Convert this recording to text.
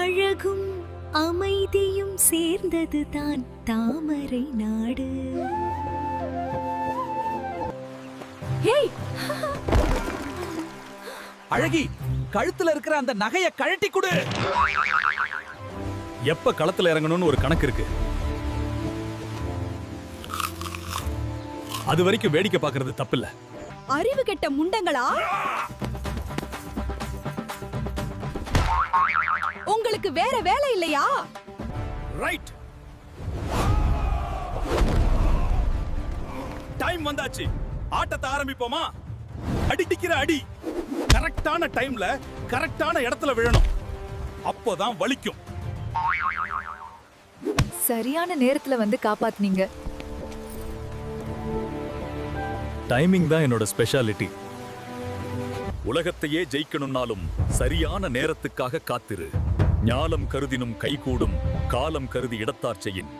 அழகும் அமைதியும் சேர்ந்ததுதான் தாமரை நாடு. ஹேய், அழகி, கழுத்துல இருக்கிற அந்த நகைய கழட்டி கொடு. எப்ப களத்துல இறங்கணும்னு ஒரு கணக்கு இருக்கு. அது வரைக்கும் வேடிக்கை பார்க்கிறது தப்பில்ல. அறிவு கெட்ட முண்டங்களா, உங்களுக்கு வேற வேலை இல்லையா? ரைட், டைம் வந்தாச்சு. ஆட்டத்தை ஆரம்பிப்போமா? அடிக்கிற அடி கரெக்டான டைம்ல கரெக்டான இடத்துல விழணும். அப்போதான் வலிக்கும். சரியான நேரத்துல வந்து காப்பாத்துனீங்க. டைமிங் தான் என்னோட ஸ்பெஷாலிட்டி. உலகத்தையே ஜெயிக்கணும்னாலும் சரியான நேரத்துக்காக காத்திரு. ஞாலம் கருதினும் கைகூடும், காலம் கருதி இடத்தார் செய்யின்.